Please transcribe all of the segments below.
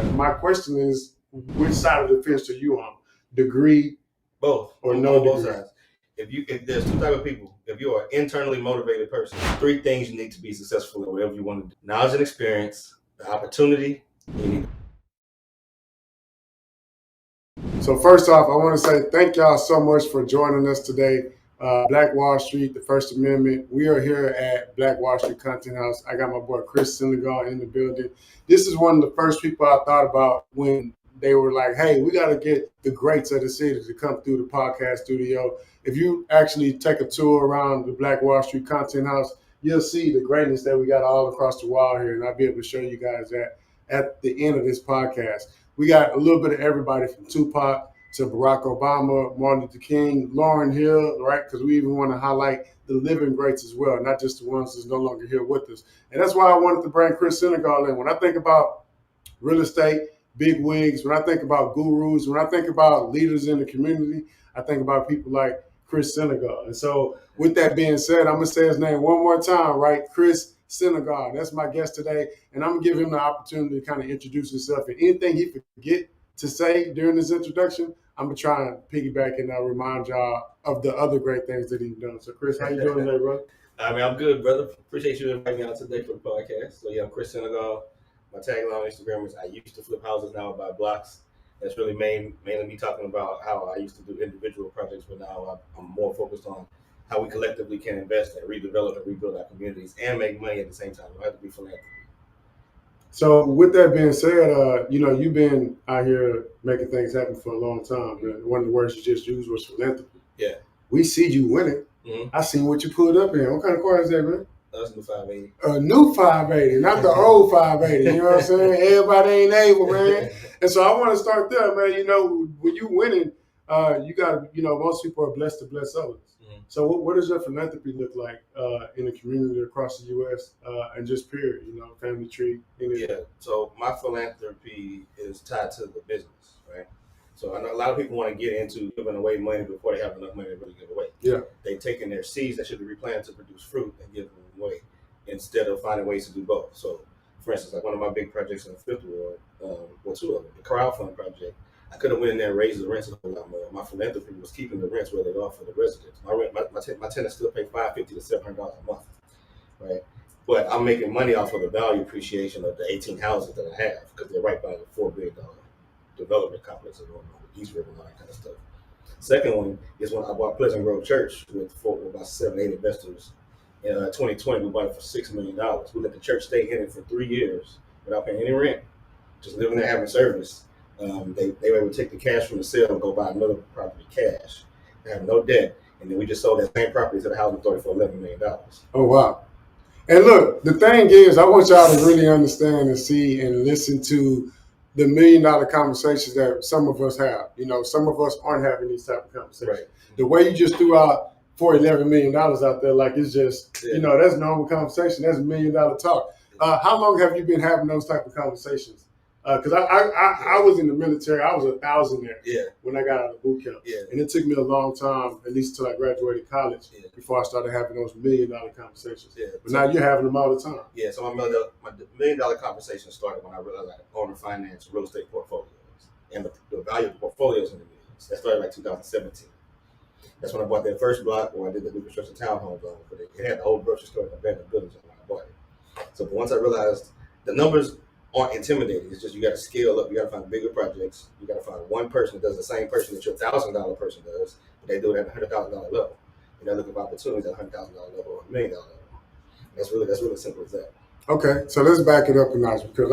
But my question is, which side of the fence are you on? Degree, both, or on no both degree? sides. If there's two type of people, if you're an internally motivated person, three things you need to be successful in whatever you want to do: knowledge and experience, the opportunity. So first off, I want to say thank y'all so much for joining us today. Black Wall Street, the First Amendment. We are here at Black Wall Street Content House. I got my boy Chris Senegal in the building. This is one of the first people I thought about when they were like, hey, we got to get the greats of the city to come through the podcast studio. If you actually take a tour around the Black Wall Street Content House, you'll see the greatness that we got all across the wall here. And I'll be able to show you guys that at the end of this podcast. We got a little bit of everybody from Tupac to Barack Obama, Martin Luther King, Lauryn Hill, right? Because we even want to highlight the living greats as well, not just the ones that's no longer here with us. And that's why I wanted to bring Chris Senegal in. When I think about real estate, big wigs, when I think about gurus, when I think about leaders in the community, I think about people like Chris Senegal. And so with that being said, I'm going to say his name one more time, right? Chris Senegal. That's my guest today. And I'm going to give him the opportunity to kind of introduce himself. And anything he forget to say during this introduction, I'm going to try and piggyback and remind y'all of the other great things that he's done. So, Chris, how you doing today, bro? I'm good, brother. Appreciate you inviting me out today for the podcast. So, yeah, I'm Chris Senegal. My tagline on Instagram is I used to flip houses, now I buy blocks. That's really mainly me talking about how I used to do individual projects, but now I'm more focused on how we collectively can invest and redevelop and rebuild our communities and make money at the same time. We don't have to be philanthropy. So with that being said, you've been out here making things happen for a long time. One of the words you just used was philanthropy. Yeah. We see you winning. Mm-hmm. I seen what you pulled up in. What kind of car is that, man? That's a new 580. A new 580, not the old 580. You know what I'm saying? Everybody ain't able, man. And so I want to start there, man. When you winning, you got to, most people are blessed to bless others. Mm-hmm. So what does your philanthropy look like in the community across the U.S. And just period, family tree? Yeah, so my philanthropy is tied to the business, right? So I know a lot of people want to get into giving away money before they have enough money to really give away. Yeah. They've taken their seeds that should be replanted to produce fruit and give them away instead of finding ways to do both. So, for instance, like one of my big projects in the Fifth Ward, two of them, the crowdfund project, I could have went in there and raised the rents a whole lot more. My philanthropy was keeping the rents where they are for the residents. My tenants still pay $550 to $700 a month, right? But I'm making money off of the value appreciation of the 18 houses that I have because they're right by the $4 billion development complex going on with East River and all that kind of stuff. Second one is when I bought Pleasant Grove Church with about 7-8 investors. In 2020, we bought it for $6 million. We let the church stay in it for 3 years without paying any rent, just living there having service. They were able to take the cash from the sale and go buy another property cash. They have no debt. And then we just sold that same property to the housing authority for $11 million. Oh, wow. And look, the thing is, I want y'all to really understand and see and listen to the $1 million conversations that some of us have. Some of us aren't having these type of conversations. Right. The way you just threw out $11 million out there, like it's just, that's normal conversation. That's $1 million talk. How long have you been having those type of conversations? Because I was in the military. I was 1,000 there when I got out of boot camp. Yeah. And it took me a long time, at least until I graduated college, before I started having those $1 million conversations. Yeah. But now you're having them all the time. Yeah, so my $1 million conversation started when I realized I could own and finance real estate portfolios and the value of the portfolios in the millions. That started like 2017. That's when I bought that first block where I did the new construction townhomes on, but it had the old grocery store and abandoned buildings when I bought it. So once I realized the numbers aren't intimidating, it's just you got to scale up. You got to find bigger projects. You got to find one person that does the same person that your $1,000 person does, but they do it at the $100,000 level. And they're looking for opportunities at $100,000 level or $1 million level. That's really simple as that. Okay, so let's back it up a notch because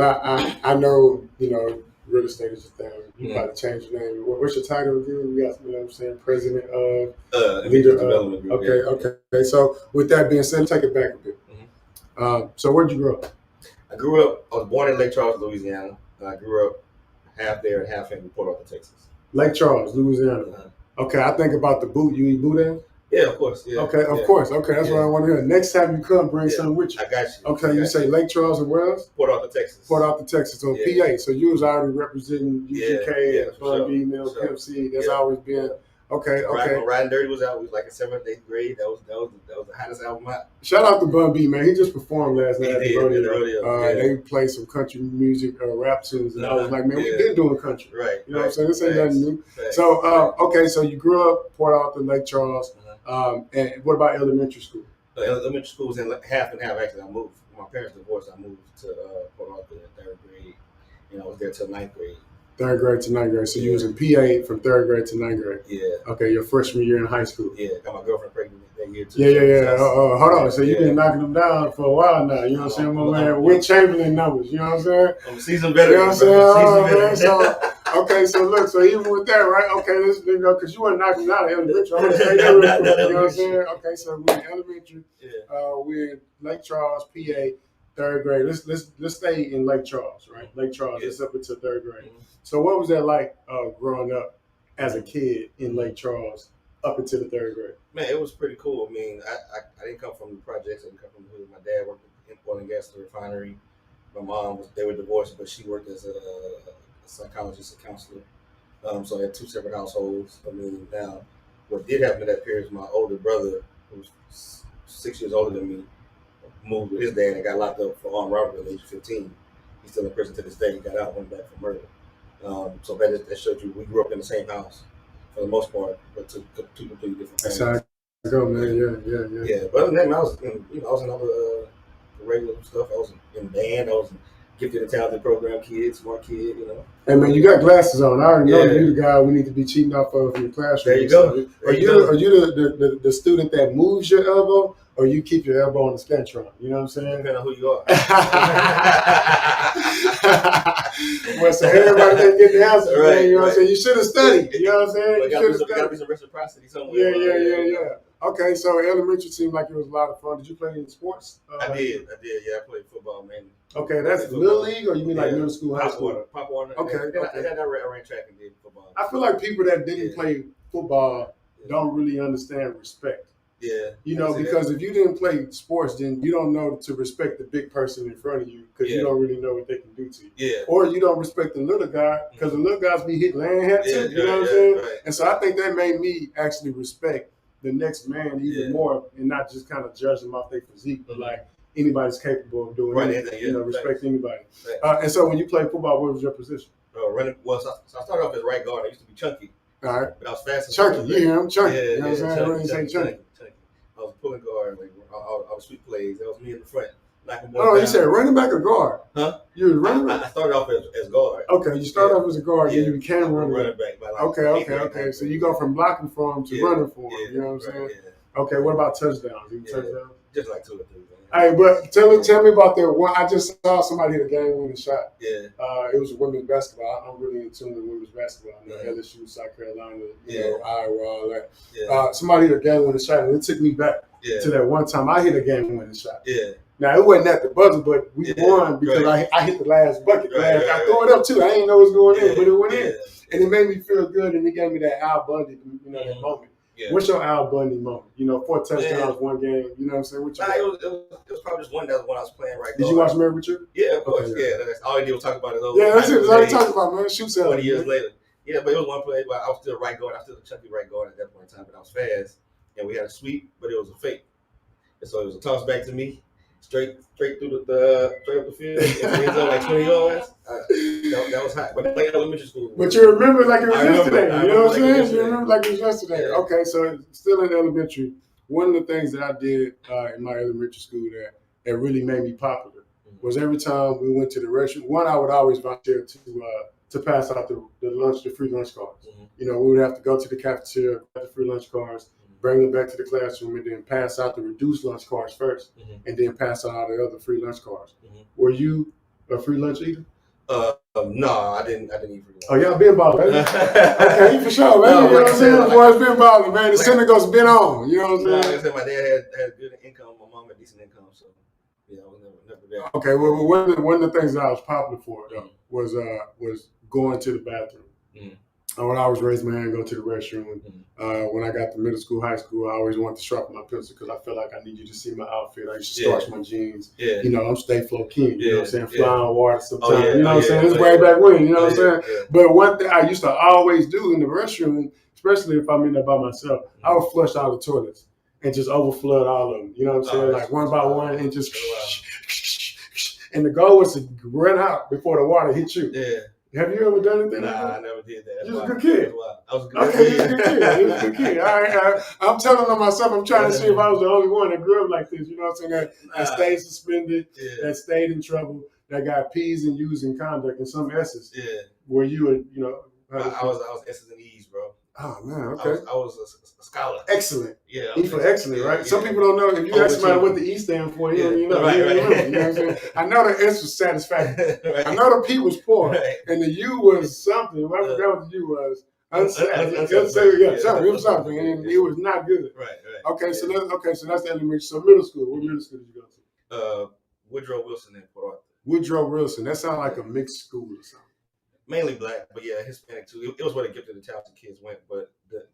I know real estate is a thing. You got to change your name. What's your title again? You got, what I'm saying, president of leader development group. Okay. So with that being said, take it back a bit. Mm-hmm. So where'd you grow up? I was born in Lake Charles, Louisiana. I grew up half there and half in Port Arthur, Texas. Lake Charles, Louisiana. Uh-huh. Okay, I think about the boot. You eat boudin? Yeah, of course. Yeah. Okay, of course. Okay, that's what I want to hear. Next time you come, bring something with you. I got you. Okay, you say Lake Charles and where else? Port Arthur, Texas. Port Arthur, Texas. So PA. So you was already representing UGK and Fun B, Mill, Pimp C. That's always been Okay. When Riding Dirty was out, we was like in 7th, 8th grade. That was the hottest album out. Shout out to Bun B, man. He just performed last night at the rodeo. They played some country music, rap tunes, and I was like, man, we've been doing country. Right. You know what I'm saying? This ain't nothing new. So, okay, so you grew up Port Arthur, Lake Charles. And what about elementary school? Elementary school was in half and half. Actually, I moved. When my parents divorced, I moved to Port Arthur in 3rd grade. And I was there till 9th grade. 3rd grade to 9th grade. So you was in PA from 3rd grade to 9th grade. Yeah. Okay, your freshman year in high school. Yeah, got my girlfriend pregnant that year too. Yeah. Hold on. So you've been knocking them down for a while now. You know what I'm saying, my man? With Chamberlain numbers. You know what I'm saying? I'm seasoned better. You know what I'm saying? So okay, so look, so even with that, right? Okay, let's go because you weren't knocking them down in elementary. I'm gonna say that real quick. You know what I'm saying? Okay, so we're in elementary. We're in Lake Charles, PA. 3rd grade. Let's stay in Lake Charles, right? Lake Charles. It's up until 3rd grade. So what was that like growing up as a kid in Lake Charles up until the 3rd grade? Man, it was pretty cool. I mean, I didn't come from the projects. I didn't come from the hood. My dad worked in oil and gas refinery. My mom they were divorced, but she worked as a psychologist, a counselor. So I had 2 separate households. I mean, now what did happen in that period is my older brother, who was 6 years older than me, moved with his dad and got locked up for armed robbery at the age of 15. He's still in prison to this day. He got out, went back for murder. So that showed you we grew up in the same house for the most part, but two completely different families. That's how I go, man. Yeah. But other than that, I was in other regular stuff. I was in band. I was in gifted and talented program kid, smart kid. Hey man, you got glasses on. I already know you the guy we need to be cheating off of in your classroom. There you go. Are you the student that moves your elbow, or you keep your elbow on the scantron? You know what I'm saying? Depending on who you are. Well, so everybody can get the answer, right, man. You know what I'm saying? You should have studied. You know what I'm saying? You got to be some reciprocity somewhere. Yeah. Okay, so elementary seemed like it was a lot of fun. Did you play any sports? I did. Yeah, I played football, man. Okay, that's little league, or you mean like middle school, high school? Pop Warner. Okay. I ran track and did football. I feel like people that didn't play football don't really understand respect. Yeah. Because if you didn't play sports, then you don't know to respect the big person in front of you because you don't really know what they can do to you. Yeah. Or you don't respect the little guy because the little guys be hitting land hat too. You know what I'm saying? Right. And so I think that made me actually respect the next man even more and not just kind of judge them off their physique, but like anybody's capable of doing anything. Respect anybody. Right. And so when you played football, what was your position? Running. Well, so I started off as right guard. I used to be chunky. All right. But I was fast. Chunky. You hear him? Chunky. Yeah, you know what I'm saying? When you say chunky. I was pulling guard, like all the sweet plays. That was me in the front, knocking balls down. You said running back or guard? Huh? You were running back? I started off as guard. Okay, you started off as a guard, then you became running back. Okay. So you go from blocking for him to running for him. You know what I'm saying? Yeah. Okay, what about touchdowns? Touchdowns? Just like 2 or 3. Hey, but tell me about that one. I just saw somebody hit a game-winning shot. Yeah. It was women's basketball. I'm really in tune with women's basketball. LSU, South Carolina, Iowa, all that. Yeah. Somebody hit a game-winning shot, and it took me back to that one time I hit a game-winning shot. Yeah. Now, it wasn't at the buzzer, but we won because I hit the last bucket. I threw it up, too. I didn't know it was going in, but it went in. And it made me feel good, and it gave me that Al Bundy, that moment. Yeah. What's your Al Bundy moment? 4 touchdowns, one game. You know what I'm saying? It was probably just one. That was when I was playing right. Did you watch Married with You? Yeah, of course. Okay, that's all I did was talk about it. That's it. That's all he talked about, man. Shoot 20 years later. Yeah, but it was one play. But I was still right guard. I was still a chunky right guard at that point in time, but I was fast. And we had a sweep, but it was a fake. And so it was a toss back to me, straight through straight up the field, and end zone like 20 yards. That was hot. But I played elementary school. But you remember it like it was yesterday. You know what I'm saying? You remember like it was yesterday. Yeah. Okay, so still in elementary, one of the things that I did in my elementary school that really made me popular was every time we went to the restroom, I would always volunteer to pass out the free lunch cards. We would have to go to the cafeteria, get the free lunch cards, bring them back to the classroom, and then pass out the reduced lunch cards first, and then pass out all the other free lunch cards. Were you a free lunch eater? No, I didn't eat free lunch. Oh, y'all been balling, baby. Okay, for sure, man. You know what I'm saying? Boys been balling, man. The Senegal's been on. You know what I'm saying? Like I said, my dad had good income. My mom had decent income, so I was never there. Okay, well, one of the things that I was popular for though was going to the bathroom. When I was raising my hand, go to the restroom. When I got to middle school, high school, I always wanted to sharpen my pencil because I felt like I need you to see my outfit. I used to starch my jeans. Yeah. I'm Stay Flow King. You know what I'm saying? Flying on water sometimes. You know what I'm saying? It's way back when. You know what I'm saying? But one thing I used to always do in the restroom, especially if I'm in there by myself, I would flush all the toilets and just overflood all of them. You know what I'm saying? Like one by one and just. And the goal was to run out before the water hit you. Yeah. Have you ever done anything like that? I never did that. You was a good kid. I was a good kid. You was a good kid. You was a good kid. All right, I'm telling on myself, I'm trying to see if I was the only one that grew up like this. You know what I'm saying? That stayed suspended, that stayed in trouble, that got P's and U's in conduct and some S's. Yeah. Where you would, I was S's and E's, bro. Oh man, okay. I was a scholar. Excellent. Yeah. E for excellent, right? Yeah. Some people don't know. If you ask somebody what the E stand for, you don't know. Right. You know what I'm saying? I know the S was satisfactory. Right. I know the P was poor, right. And the U was something. I forgot what the U was. It was something, and it was not good. Right. Okay, so that's the elementary. So middle school. What middle school did you go to? Woodrow Wilson in Port Arthur. Woodrow Wilson. That sounds like a mixed school or something. Mainly black, but yeah, Hispanic too. It was where the gifted and talented kids went, but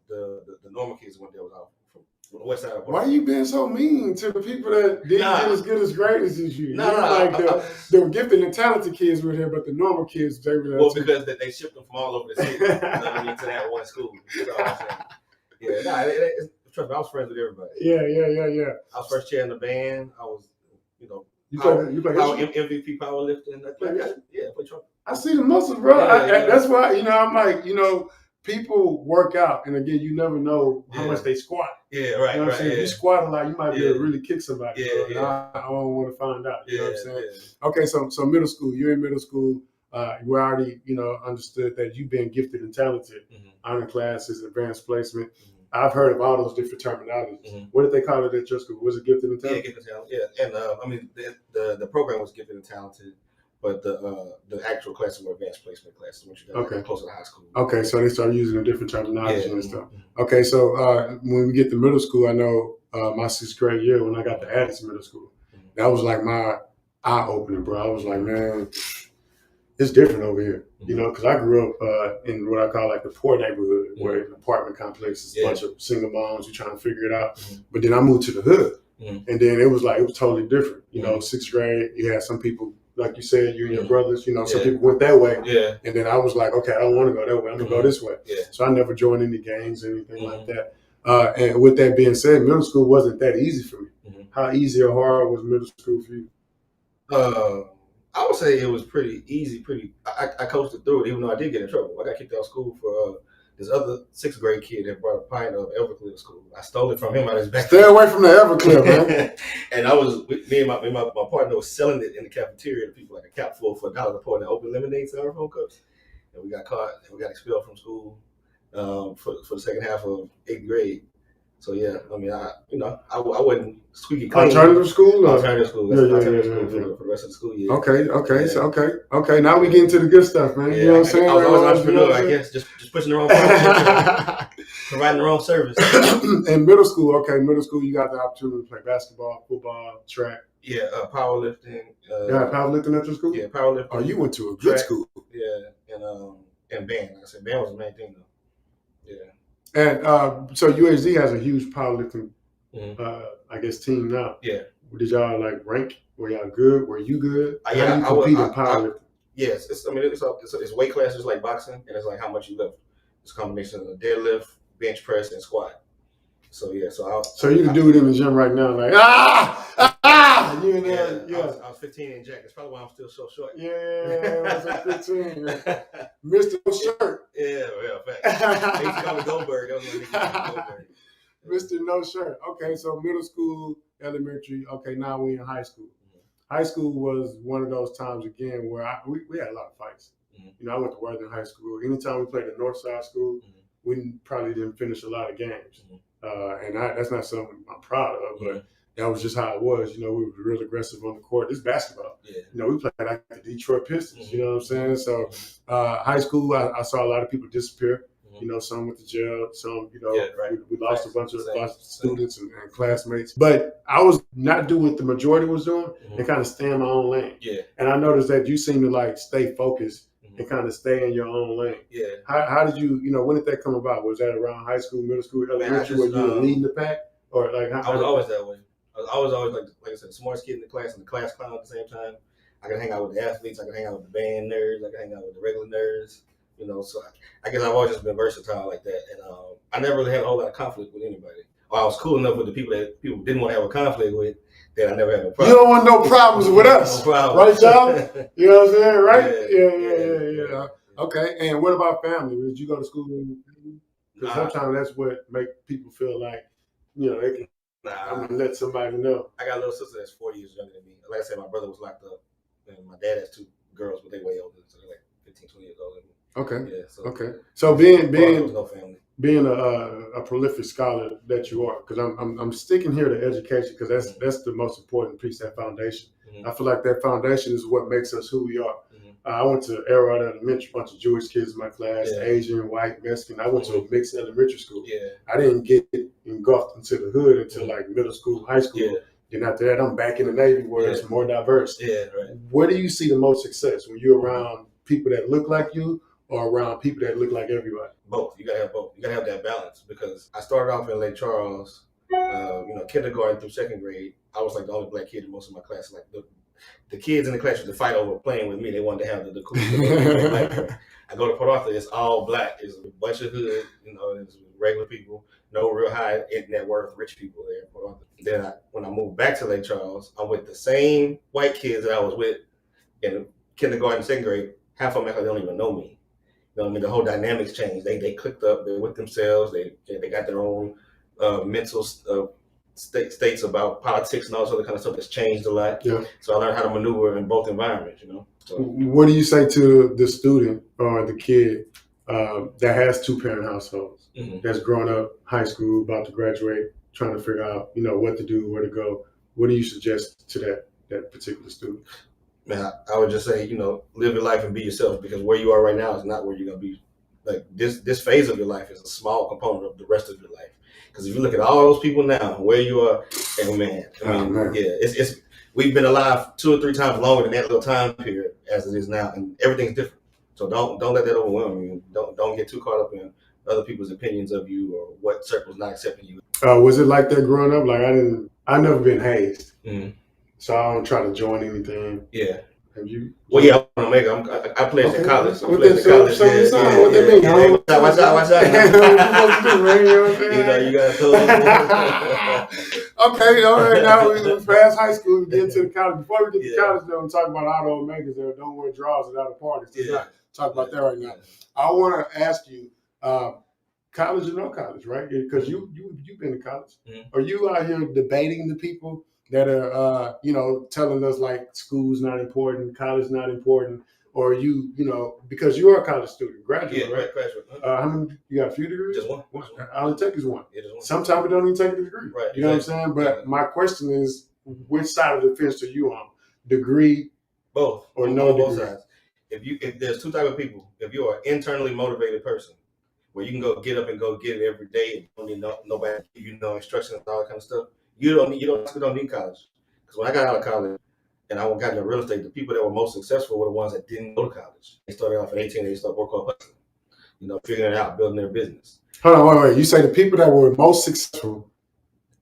the normal kids went there was out from the west side of Port Arthur. Why are you being so mean to the people that didn't get as good as grades as you? The gifted and talented kids were here, but the normal kids, they were there. Well, because they shipped them from all over the city to that one school. That's all I'm saying. Yeah, trust me, I was friends with everybody. Yeah. I was first chair in the band. I was, you play MVP powerlifting. I play trumpet. I see the muscles, bro. That's why, I'm like, people work out, and again, you never know how much they squat. Yeah, right. You know what I'm saying? If you squat a lot, you might be able to really kick somebody. I don't want to find out. You know what I'm saying? Yeah. Okay, so middle school, you're in middle school. You already, understood that you've been gifted and talented. Honor classes, advanced placement. I've heard of all those different terminologies. What did they call it at your school? Was it gifted and talented? Yeah, gifted and talented. Yeah, and the program was gifted and talented, but the actual classes were advanced placement classes, which you got closer to high school. Okay, so they started using a different terminology and stuff. Okay, so when we get to middle school, I know my 6th grade year when I got to Addison Middle School, that was like my eye opener, bro. I was like, man, it's different over here, because I grew up in what I call like the poor neighborhood, where an apartment complex is a bunch of single moms who trying to figure it out. But then I moved to the hood, and then it was totally different. 6th grade, you had some people, like you said, you and your brothers, some people went that way. Yeah. And then I was like, okay, I don't want to go that way. I'm going to go this way. Yeah. So I never joined any gangs or anything like that. And with that being said, middle school wasn't that easy for me. How easy or hard was middle school for you? I would say it was pretty easy. I coasted through it, even though I did get in trouble. I got kicked out of school for this other 6th grade kid that brought a pint of Everclear to school. I stole it from him out of his back. Stay away from the Everclear, man. And I was, me and my partner was selling it in the cafeteria to people like a cap full for $1 to pour in the open lemonade styrofoam cups. And we got caught and we got expelled from school for the second half of 8th grade. So yeah, I mean, I wasn't squeaky clean. Alternative school? Alternative school. That's alternative school for the rest of the school year. Okay. Now we get into the good stuff, man. You know what I'm saying? I was always an entrepreneur, I guess, just pushing the wrong product, providing the wrong service. In middle school, you got the opportunity to play basketball, football, track. Yeah, powerlifting. You had powerlifting at your school? Yeah, powerlifting. Oh, you went to a good school. Yeah, and band. Like I said, band was the main thing, though. Yeah. And so UHD has a huge powerlifting, team now. Yeah. Did y'all rank? Were y'all good? Were you good? How do you compete in powerlifting? Yes, it's weight classes like boxing, and it's like how much you lift. It's a combination of deadlift, bench press, and squat. So yeah, so you can do it in the gym right now, like you in there? Yeah. I was 15 in Jack. That's probably why I'm still so short. Yeah, I was at 15. Mr. No Shirt. Yeah, fact. They used to call me Goldberg. That was my nickname, Goldberg. Mr. No Shirt. Okay, so middle school, elementary. Okay, now we in high school. High school was one of those times again where we had a lot of fights. I went to Worthing High School. Anytime we played at North Side School, we probably didn't finish a lot of games. And that's not something I'm proud of, but that was just how it was. We were real aggressive on the court. It's basketball. Yeah. We played like the Detroit Pistons, you know what I'm saying? So high school, I saw a lot of people disappear. Some went to jail, some, we lost a bunch of students and classmates. But I was not doing what the majority was doing and kind of stay in my own lane. Yeah. And I noticed that you seem to stay focused and kind of stay in your own lane. Yeah. How did you, when did that come about? Was that around high school, middle school, elementary, where you were leading the pack? Or I was always that way. I was always like I said, the smartest kid in the class and the class clown at the same time. I could hang out with the athletes. I could hang out with the band nerds. I could hang out with the regular nerds. You know, so I guess I've always just been versatile like that, and I never really had a whole lot of conflict with anybody. Or I was cool enough with the people that people didn't want to have a conflict with that I never had a problem. You don't want no problems with us, no problem. right, y'all? You know what I'm saying, right? Yeah. Okay, and what about family? Did you go to school with your family? Because sometimes that's what make people feel like, you know, they can. I'm gonna let somebody know. I got a little sister that's 40 years younger than me. Like I said, my brother was locked up, and my dad has two girls, but they way older, so they're like 15, 20 years older than me. Okay. Yeah. So, okay. So being no family. Being a prolific scholar that you are, because I'm sticking here to education, because that's the most important piece, that foundation. Mm-hmm. I feel like that foundation is what makes us who we are. Mm-hmm. I went to Arrowhead Elementary, a bunch of Jewish kids in my class, Asian, white, Mexican. I went to a mixed elementary school. Yeah. I didn't get engulfed into the hood until like middle school, high school. Yeah. Then after that, I'm back in the Navy where it's more diverse. Yeah, right. Where do you see the most success? When you're around people that look like you, or around people that look like everybody? Both. You gotta have both. You gotta have that balance, because I started off in Lake Charles, kindergarten through second grade. I was like the only black kid in most of my class. Like the kids in the class used to fight over playing with me. They wanted to have the cool. I go to Port Arthur. It's all black. It's a bunch of hood. It's regular people. No real high net worth rich people there in Port Arthur. Then when I moved back to Lake Charles, I'm with the same white kids that I was with in kindergarten, second grade. Half of them actually don't even know me. You know what I mean? The whole dynamics changed. They clicked up. They're with themselves. They got their own mental states about politics and all this other kind of stuff that's changed a lot. Yeah. So I learned how to maneuver in both environments. So, what do you say to the student or the kid that has two-parent households, that's grown up, high school, about to graduate, trying to figure out what to do, where to go? What do you suggest to that particular student? Man, I would just say, live your life and be yourself, because where you are right now is not where you're going to be. Like this phase of your life is a small component of the rest of your life. Because if you look at all those people now, where you are, man, we've been alive 2 or 3 times longer than that little time period as it is now, and everything's different. So don't let that overwhelm you. Don't get too caught up in other people's opinions of you or what circle's not accepting you. Was it like that growing up? Like I never been hazed. Mm-hmm. So I don't try to join anything. Yeah. Have you? Well, yeah, I want to make it. I played in college. What that mean? Watch out. You got to Okay, all right. Now we past high school, we get to the college. Before we get to college, though, we're talking about auto makers that don't wear drawers without a party. Let's not talk about that right now. I want to ask you, college or no college, right? Because you've been to college. Mm-hmm. Are you out here debating the people that are, telling us like school's not important, college not important, or because you are a college student, graduate, right? Graduate. How many? You got a few degrees? Just one. All it takes is one. Yeah, just one. Sometimes we don't even take a degree. Right. You know what I'm saying? But my question is, which side of the fence are you on? Degree? Both. Or no degree? Both sides. If there's 2 types of people. If you're an internally motivated person, where you can go get up and go get it every day, and don't need nobody give you instructions and all that kind of stuff. You don't need college. Because when I got out of college and I got into real estate, the people that were most successful were the ones that didn't go to college. They started off at 18, they started working on hustling, figuring it out, building their business. Hold on, wait. You say the people that were most successful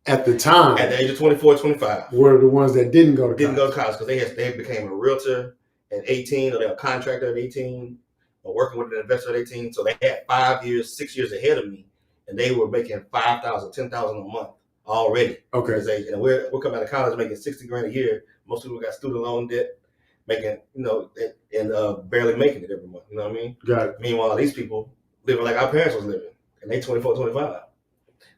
at the time, at the age of 24, 25, were the ones that didn't go to college. Didn't go to college because they became a realtor at 18, or they were a contractor at 18, or working with an investor at 18. So they had 5 years, 6 years ahead of me, and they were making $5,000, $10,000 a month already. Okay. At this age. And we're coming out of college making $60,000 a year. Most people got student loan debt, making and barely making it every month. You know what I mean? Got it. Meanwhile, these people living like our parents was living, and they 24, 25.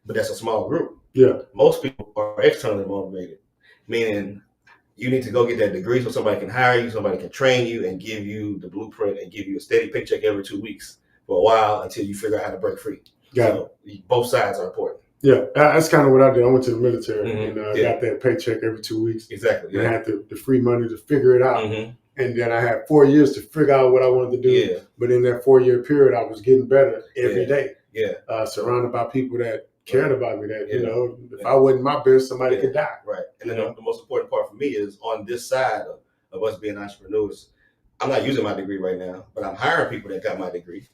But that's a small group. Yeah. Most people are externally motivated, meaning you need to go get that degree so somebody can hire you, somebody can train you and give you the blueprint and give you a steady paycheck every 2 weeks for a while until you figure out how to break free. Got it. Both sides are important. Yeah, that's kind of what I did. I went to the military and got that paycheck every 2 weeks. Exactly. And I had the free money to figure it out. Mm-hmm. And then I had 4 years to figure out what I wanted to do. Yeah. But in that 4-year period, I was getting better every day. Yeah. Surrounded by people that cared about me, that, if I wasn't my best, somebody could die. Right. And then the most important part for me is on this side of us being entrepreneurs, I'm not using my degree right now, but I'm hiring people that got my degree.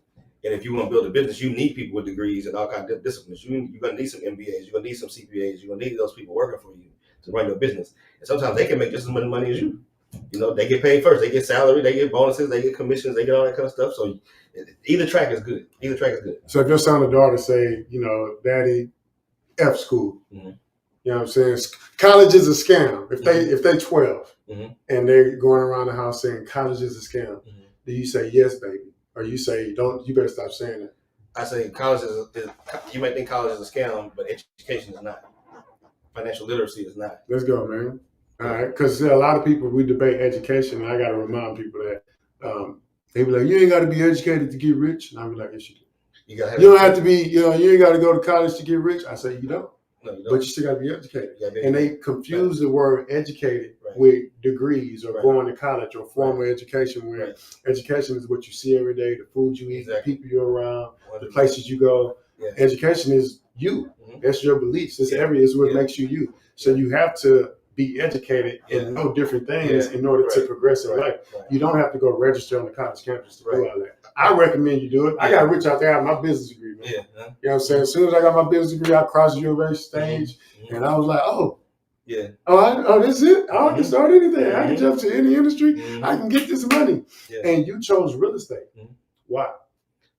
And if you want to build a business, you need people with degrees and all kinds of disciplines. You're going to need some MBAs. You're going to need some CPAs. You're going to need those people working for you to run your business. And sometimes they can make just as much money as you. You know, they get paid first. They get salary, they get bonuses, they get commissions, they get all that kind of stuff. So either track is good. Either track is good. So if your son or daughter say, you know, Daddy, F school. Mm-hmm. You know what I'm saying? College is a scam. If they 12 and they're going around the house saying college is a scam, do you say yes, baby, or you say don't? You better stop saying that. I say college is you might think college is a scam, but education is not. Financial literacy is not. Let's go, man. All right, because a lot of people, we debate education, and I got to remind people that they be like, you ain't got to be educated to get rich, and I be like, yes, you do. You don't have to be, you ain't got to go to college to get rich. I say you don't. No, you don't. But you still got to be educated. And they confuse the word educated with degrees or going to college or formal education, where education is what you see every day, the food you eat, the people you're around, 100%. The places you go. Yeah. Education is you. That's your beliefs. This area is what makes you you. So you have to be educated and know different things in order to progress in life. You don't have to go register on the college campus to do all that. I recommend you do it. I got rich out there. I have my business degree, man. You know what I'm saying? As soon as I got my business degree, I crossed the university stage, and I was like, that's it? I can start anything. I can jump to any industry. I can get this money. And you chose real estate. Why?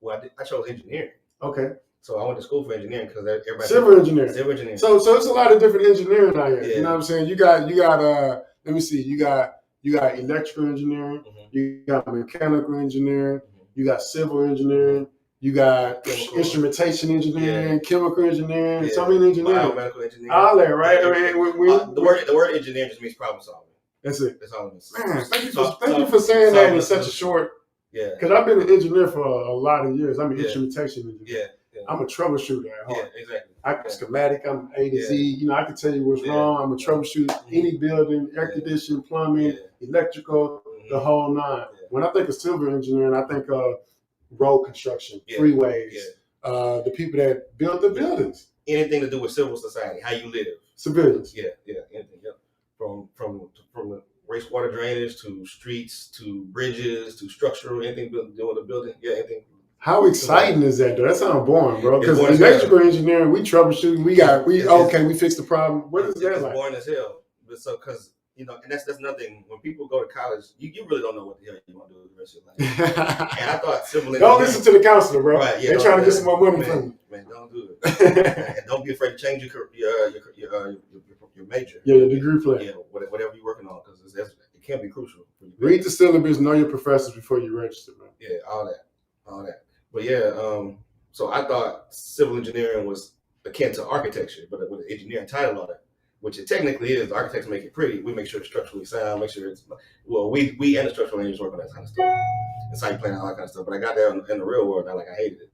Well, I chose engineering. Okay. So I went to school for engineering because everybody civil engineering. Civil engineering. So it's a lot of different engineering out here. You know what I'm saying? You got let me see, you got electrical engineering, you got mechanical engineering, you got civil engineering, you got instrumentation engineering, chemical engineering, so many engineering. Biomedical engineering. All that, right? I mean, the word engineering just means problem solving. That's it. That's all it means. Man, thank you for saying that in such a short. Yeah. Because I've been an engineer for a lot of years. I'm an instrumentation engineer. Yeah. I'm a troubleshooter at heart. Yeah, exactly. I'm schematic. I'm A to Z. You know, I can tell you what's wrong. I'm a troubleshooter. Any building, air conditioning, plumbing, electrical, the whole nine. When I think of civil engineering, I think of road construction, freeways, the people that build the buildings. Anything to do with civil society, how you live. Civilians. Yeah, anything. Yeah. From the wastewater drainage to streets to bridges to structural, anything doing with the building. Yeah, anything. How exciting is that, though? That sounds boring, bro. Because electrical engineering, we troubleshoot. We fix the problem. What is that like? It's boring as hell. But so, because and that's nothing. When people go to college, you really don't know what the hell you want to do with the rest of your life. And I thought civil engineering. Don't listen to the counselor, bro. Right, they're trying to get some more money from you. Man, don't do it. And don't be afraid to change your major. Yeah, your degree plan. Yeah, whatever you're working on, because it can be crucial. Read the syllabus, know your professors before you register, man. Yeah, all that. But so I thought civil engineering was akin to architecture, but with an engineering title on it, which it technically is. The architects make it pretty. We make sure it's structurally sound, make sure it's, we and the structural engineers work on that kind of stuff. And site planning, all that kind of stuff. But I got there in the real world, and I hated it.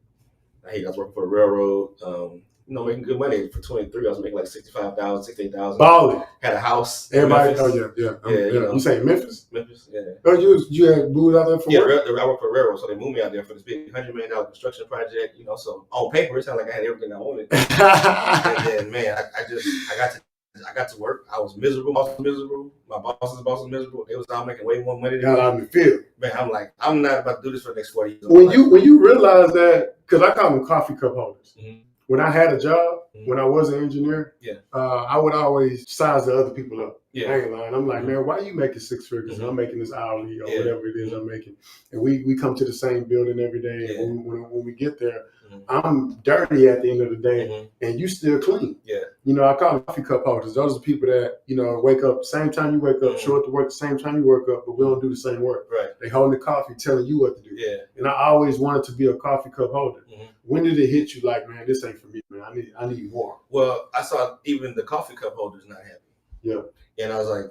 I was working for the railroad, making good money. For 23, I was making like $65,000, $68,000. Balling. Had a house. Everybody, You saying Memphis? Memphis, yeah. Oh, you had moved out there for work? Yeah, I worked for the railroad, so they moved me out there for this big $100 million construction project. So on paper, it sounded like I had everything I wanted. And then, man, I got to work. I was miserable. My boss was miserable. They was all making way more money than me. Got out in the field. Man, I'm like, I'm not about to do this for the next 40 years. When you realize that, because I call them coffee cup holders. Mm-hmm. When I had a job, when I was an engineer, I would always size the other people up. Yeah. I ain't lying. I'm like, man, why are you making six figures? And I'm making this hourly or whatever it is I'm making. And we come to the same building every day. And when we get there, I'm dirty at the end of the day, and you still clean. Yeah. I call them coffee cup holders. Those are the people that, wake up same time you wake up, show up to work the same time you work up, but we don't do the same work. Right. They holding the coffee, telling you what to do. Yeah. And I always wanted to be a coffee cup holder. When did it hit you like, man, this ain't for me, man. I need more. Well, I saw even the coffee cup holders not happy. Yeah. And I was like,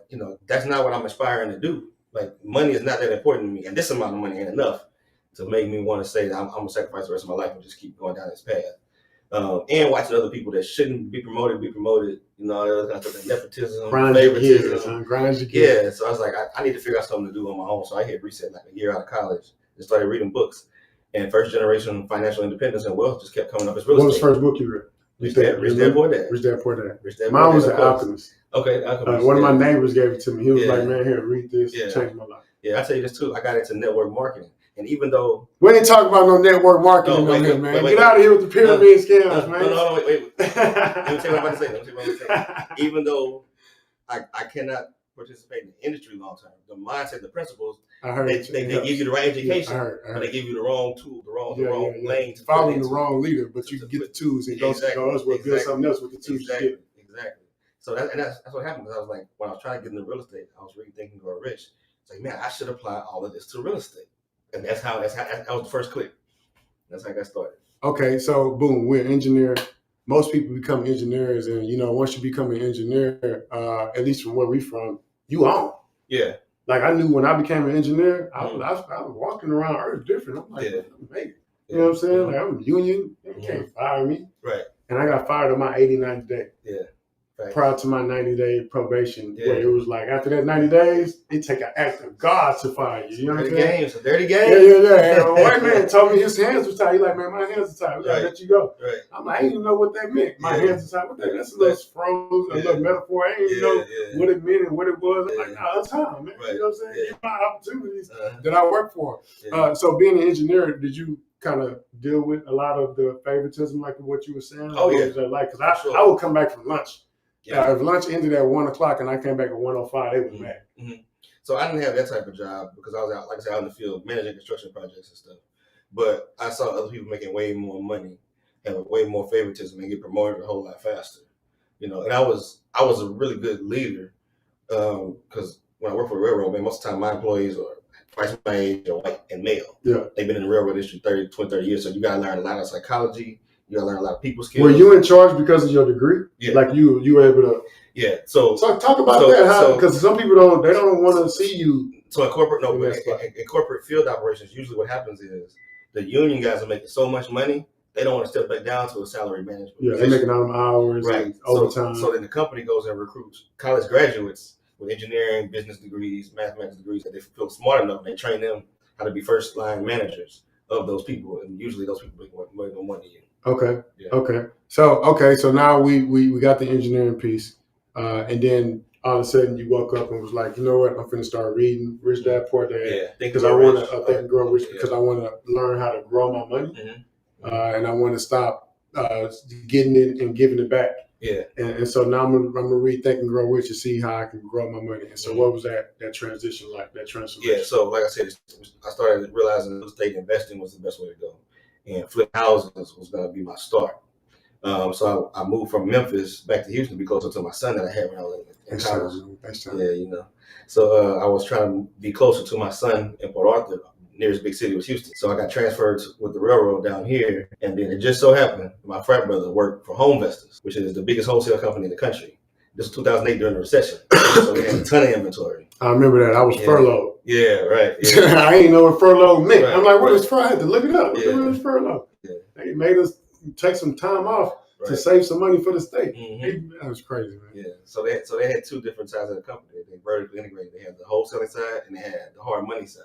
that's not what I'm aspiring to do. Like, money is not that important to me, and this amount of money ain't enough to make me want to say that I'm going to sacrifice the rest of my life and just keep going down this path. And watching other people that shouldn't be promoted, all that other kind of stuff, nepotism, favoritism. Grind your gears. Yeah, so I was like, I need to figure out something to do on my own. So I hit reset like a year out of college and started reading books. And first generation financial independence and wealth just kept coming up as real estate. What was the first book you read? Rich Dad Poor Dad. Rich Dad Poor Dad. Mine was The Alchemist. Okay, Alchemist. One of my neighbors gave it to me. He was like, man, here, read this. It changed my life. Yeah, I tell you this too. I got into network marketing. And even though we ain't talking about no network marketing man. Get out of here with the pyramid scams, man. No, wait. Let me tell you what I'm about to say. Even though I cannot participate in the industry long term. The mindset, the principles, I heard they give you the right education, I heard. but they give you the wrong tool, the wrong lane to following the wrong leader, but you can get the tools and go elsewhere, build something else with the tools you get. Exactly. So that's what happened, because I was like, when I was trying to get into real estate, I was really thinking grow rich. It's like, man, I should apply all of this to real estate, and that was the first click. That's how I got started. Okay, so boom, we're an engineer. Most people become engineers, and once you become an engineer, at least from where we from, you own. Yeah. Like, I knew when I became an engineer, I was walking around Earth different. I'm like, I'm amazing. You know what I'm saying? Like, I'm a union. You can't fire me. Right. And I got fired on my 89th day. Yeah. Right. Prior to my 90-day probation, where it was like, after that 90 days, it take an act of God to fire you. You know what I'm saying? It's a dirty game. Yeah. And a white man told me his hands were tied. He's like, man, my hands are tied. We gotta let you go. Right. I'm like, I didn't even know what that meant. My hands are tied. That's a little froze, a little metaphor. I didn't know what it meant and what it was. I'm like, nah, that's time, man. Right. You know what I'm saying? Give my opportunities that I work for. So being an engineer, did you kind of deal with a lot of the favoritism, like what you were saying? Oh, yeah. Like, because I would come back from lunch. If lunch ended at 1 o'clock and I came back at 1:05, they was mad. So I didn't have that type of job because I was out, like I said, out in the field managing construction projects and stuff. But I saw other people making way more money, have way more favoritism, and get promoted a whole lot faster. And I was a really good leader, because when I work for the railroad, man, most of the time my employees are twice my age, or white and male. Yeah, they've been in the railroad industry 30 years, so you got to learn a lot of psychology. You gotta learn a lot of people skills. Were you in charge because of your degree? Yeah. Like you were able to. Yeah. So talk about that. Because some people don't want to see you. So in corporate field operations, usually what happens is the union guys are making so much money, they don't want to step back down to a salary management. Yeah, they're making all them hours, right? And overtime. So then the company goes and recruits college graduates with engineering, business degrees, mathematics degrees, that they feel smart enough, and they train them how to be first line managers of those people, and usually those people make more than 1 year. Okay. Yeah. Okay. So now we got the engineering piece, and then all of a sudden you woke up and was like, you know what, I'm finna start reading Rich Dad Poor Dad, because I want to think and grow rich, because I want to learn how to grow my money, and I want to stop getting it and giving it back. Yeah. And so now I'm gonna read Think and Grow Rich to see how I can grow my money. And so what was that transition like? That transformation? Yeah. So like I said, I started realizing real estate investing was the best way to go. And flip houses was going to be my start. So I moved from Memphis back to Houston to be closer to my son that I had when I was in college. Yeah, So I was trying to be closer to my son in Port Arthur. Nearest big city was Houston. So I got transferred with the railroad down here. And then it just so happened, my frat brother worked for Home Investors, which is the biggest wholesale company in the country. This was 2008 during the recession. So we had a ton of inventory. I remember that. I was furloughed. Yeah, right. Yeah. I didn't know what furlough meant. Right, I'm like, what is furlough? I had to look it up. What is furlough? Yeah. They made us take some time off to save some money for the state. That was crazy, man. Yeah. So they had two different sides of the company. They vertically integrated. They had the wholesaling side and they had the hard money side.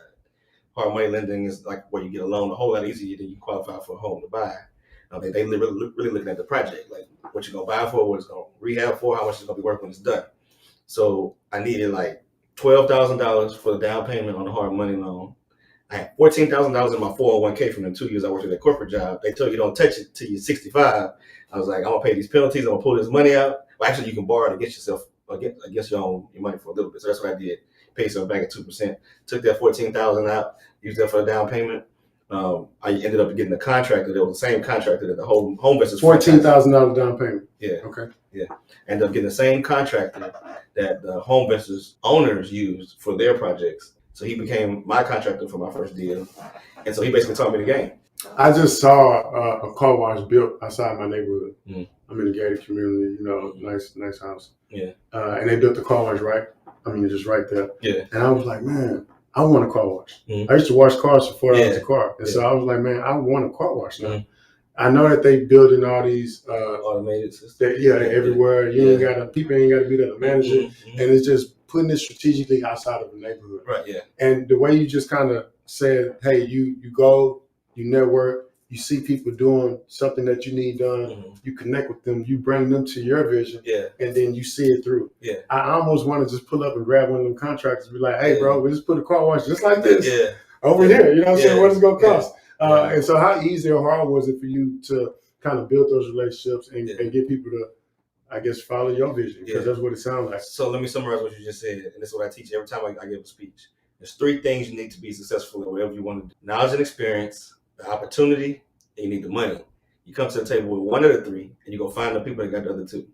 Hard money lending is like where you get a loan a whole lot easier than you qualify for a home to buy. They really looking at the project, like what you're gonna buy for, what it's gonna rehab for, how much it's gonna be worth when it's done. So I needed like $12,000 for the down payment on the hard money loan. I had $14,000 in my 401k from the 2 years I worked at that corporate job. They tell you don't touch it till you're 65. I was like, I'm gonna pay these penalties. I'm gonna pull this money out. Well, actually, you can borrow to get yourself against your money for a little bit. So that's what I did. Paid yourself back at 2%. Took that $14,000 out. Used that for the down payment. I ended up getting a contractor. That was the same contractor that the Home Investors. $14,000 down payment. Yeah. Okay. Yeah. Ended up getting the same contractor that the Home Investors owners used for their projects. So he became my contractor for my first deal, and so he basically taught me the game. I just saw a car wash built outside my neighborhood. I'm in a gated community, nice house. Yeah. And they built the car wash just right there. Yeah. And I was like, man, I want a car wash. I used to wash cars for $4 a car. And so I was like, man, I want a car wash now. I know that they building all these automated systems. Everywhere. People ain't gotta be there to manage it. And it's just putting it strategically outside of the neighborhood. Right, yeah. And the way you just kind of said, hey, you go, you network, you see people doing something that you need done, you connect with them, you bring them to your vision, and then you see it through. Yeah. I almost want to just pull up and grab one of them contractors and be like, hey, bro, we just put a car wash just like this over here. You know what I'm saying? What is it going to cost? And so how easy or hard was it for you to kind of build those relationships and get people to I guess, follow your vision, because that's what it sounds like. So let me summarize what you just said, and this is what I teach every time I give a speech. There's 3 things you need to be successful in whatever you want to do: knowledge and experience, the opportunity, and you need the money. You come to the table with one of the 3, and you go find the people that got the other 2.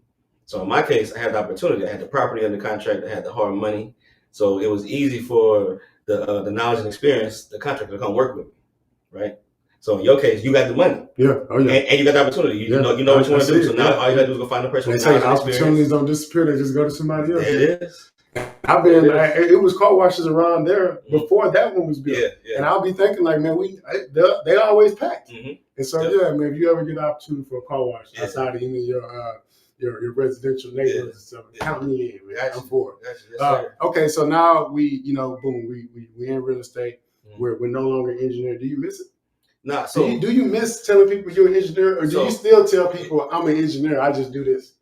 So in my case, I had the opportunity. I had the property under contract. I had the hard money. So it was easy for the knowledge and experience, the contractor, to come work with me, right? So in your case, you got the money. Yeah. Oh yeah. And you got the opportunity. You know what you want to do. So now all you gotta do is go find the person. They say opportunities don't disappear; they just go to somebody else. There it is. It was car washes around there before that one was built. Yeah. And I'll be thinking like, man, they always packed. And so man, if you ever get an opportunity for a car wash outside of any of your residential neighborhoods and stuff, count me in, man. I'm for it. Okay, so now we in real estate. We're no longer engineer. Do you miss it? Nah. So do you miss telling people you're an engineer, or do you still tell people I'm an engineer? I just do this.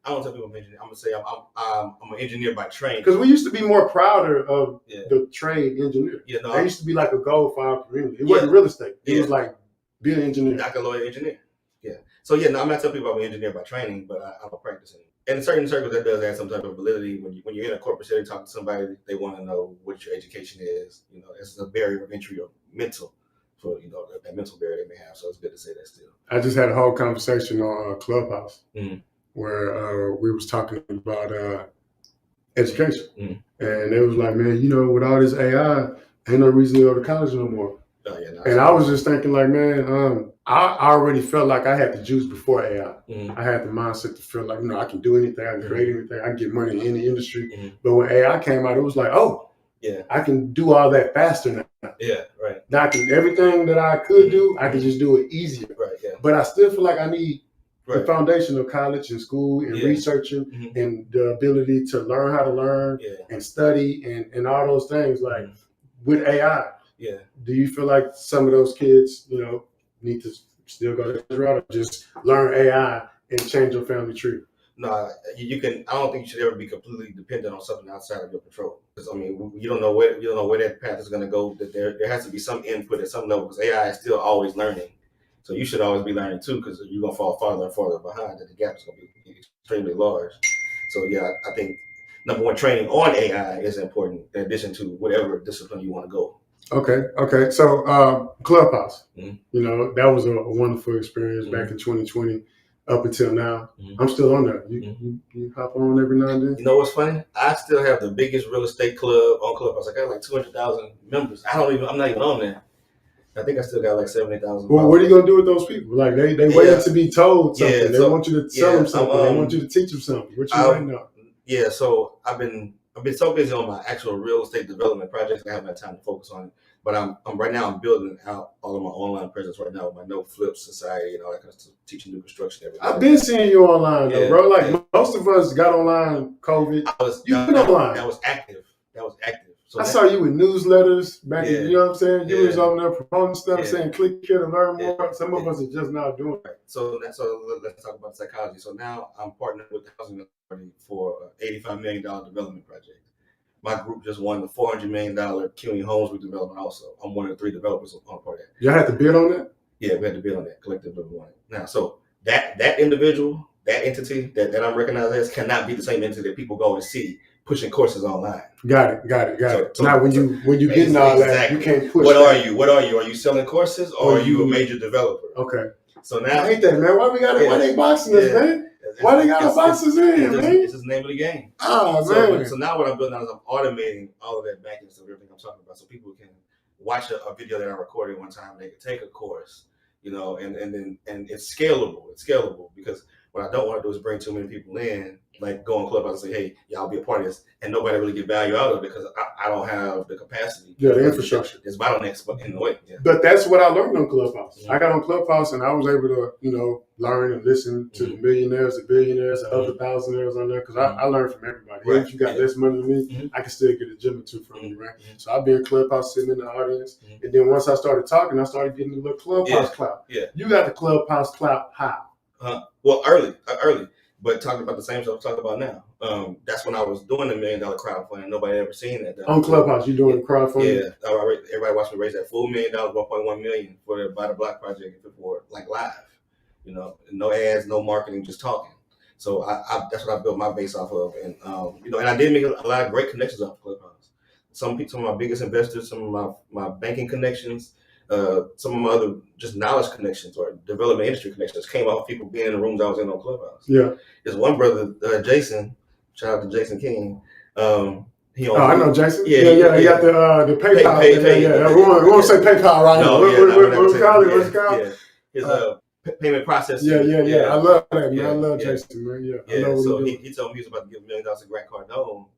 I don't tell people I'm an engineer. I'm gonna say I'm an engineer by training. Because we used to be more prouder of the trade engineer. Yeah, no, there used to be like a goal for our community. It wasn't real estate. It was like be an engineer, like a lawyer engineer. Yeah. So no, I'm not telling people I'm an engineer by training, but I'm a practicing. And in certain circles, that does add some type of validity. When you're in a corporate setting, talking to somebody, they want to know what your education is. You know, it's a barrier of entry or mental. For that mental barrier they may have, so it's good to say that still. I just had a whole conversation on Clubhouse where we was talking about education, and it was like, man, with all this AI, ain't no reason to go to college no more. And I was just thinking, like, man, I already felt like I had the juice before AI. I had the mindset to feel like, I can do anything, I can create anything, I can get money in any industry. But when AI came out, it was like, I can do all that faster now. Yeah, right. Now everything that I could do, I can just do it easier. Right, yeah. But I still feel like I need the foundation of college and school and researching and the ability to learn how to learn and study and all those things. Like with AI, do you feel like some of those kids, need to still go this route or just learn AI and change your family tree? No, you can. I don't think you should ever be completely dependent on something outside of your control. Because you don't know where that path is going to go. That there has to be some input at some level. Because AI is still always learning, so you should always be learning too. Because you're going to fall farther and farther behind, and the gap is going to be extremely large. So I think number one, training on AI is important in addition to whatever discipline you want to go. Okay. So Clubhouse, that was a wonderful experience back in 2020. Up until now, I'm still on there. You hop on every now and then. You know what's funny? I still have the biggest real estate club on Clubhouse. I got like 200,000 members. I'm not even on there. I think I still got like 70,000. Well, what are you gonna do with those people? Like they waiting to be told something. They want you to tell them something. They want you to teach them something. What you waiting on? Yeah. So I've been so busy on my actual real estate development projects. I haven't had time to focus on it. But I'm building out all of my online presence right now with my No Flip Society and all that kind of stuff, teaching new construction every day. I've been seeing you online though, bro. Like most of us got online COVID. You've been online. That was active. So I saw you with newsletters back in, you know what I'm saying? You was on there promoting stuff, saying click here to learn more. Some of us are just now doing it. So let's talk about psychology. So now I'm partnered with the Housing Authority for an $85 million development project. My group just won the $400 million Cuny Homes redevelopment also. I'm one of the 3 developers on part of that. Y'all had to bid on that? Yeah, we had to bid on that. Collectively we won it. Now, so that individual, that entity that I'm recognized as cannot be the same entity that people go and see pushing courses online. Got it. So now when you getting all that, you can't push. What are you? Are you selling courses or are you a major developer? Okay. So now I hate that, man. Why they boxing us, man? Why they got to box us in, man? It's just the name of the game. Man. So now what I'm doing now is I'm automating all of that back end stuff, everything I'm talking about, so people can watch a video that I recorded one time. They can take a course, and it's scalable. It's scalable because what I don't want to do is bring too many people in, like go on Clubhouse and say, hey, y'all be a part of this, and nobody really get value out of it because I don't have the capacity. Yeah, the infrastructure. There's bottlenecks in the way. Yeah. But that's what I learned on Clubhouse. I got on Clubhouse and I was able to, learn and listen to the millionaires, the billionaires, the other thousandaires on there because I learned from everybody. Right. If you got less money than me, I can still get a gym or 2 from you, right? So I've been in Clubhouse sitting in the audience, and then once I started talking, I started getting the little Clubhouse clout. Yeah. You got the Clubhouse clout how? Well, early. But talking about the same stuff I'm talking about now. That's when I was doing the $1 million crowdfunding. Nobody ever seen that. On Clubhouse, you doing crowdfunding? Yeah. Everybody watched me raise that full $1 million, $1.1 million for the Buy the Block project for like live. No ads, no marketing, just talking. So that's what I built my base off of, and and I did make a lot of great connections off Clubhouse. Some of my biggest investors, some of my banking connections, some of my other just knowledge connections or development industry connections came off people being in the rooms I was in on Clubhouse. Yeah. There's one brother, Jason. Shout out to Jason King. I know Jason. Yeah. He got the PayPal. Yeah. We won't say PayPal right now. What's it called? Yeah. His payment process. Yeah. I love that, man. I love Jason, man. Yeah. So he told me he was about to give $1 million to Grant Cardone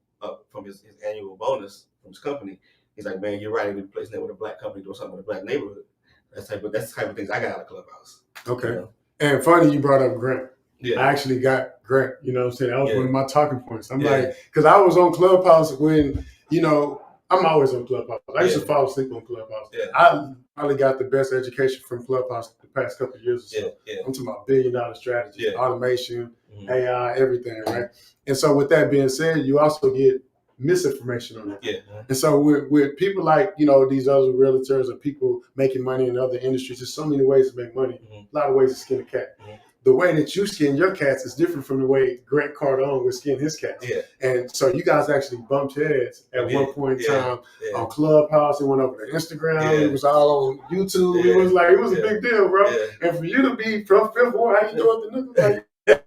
from his annual bonus from his company. He's like, man, you're right. We're replacing that with a black company doing something with a black neighborhood. That's the type of things I got out of Clubhouse. Okay. And funny you brought up Grant. Yeah. I actually got Grant, you know what I'm saying? That was one of my talking points. I'm like, because I was on Clubhouse when, I'm always on Clubhouse. I used to fall asleep on Clubhouse. Yeah. I probably got the best education from Clubhouse the past couple of years or so. I'm talking about $1 billion strategy, automation, AI, everything, right? And so with that being said, you also get misinformation on that. Yeah. And so with people like, these other realtors or people making money in other industries, there's so many ways to make money, a lot of ways to skin a cat. The way that you skin your cats is different from the way Grant Cardone would skin his cats. Yeah. And so you guys actually bumped heads at one point in time on Clubhouse. It went over to Instagram. Yeah. It was all on YouTube. It was a big deal, bro. Yeah. And for you to be from Fifth Ward, how you doing the niggas like but it's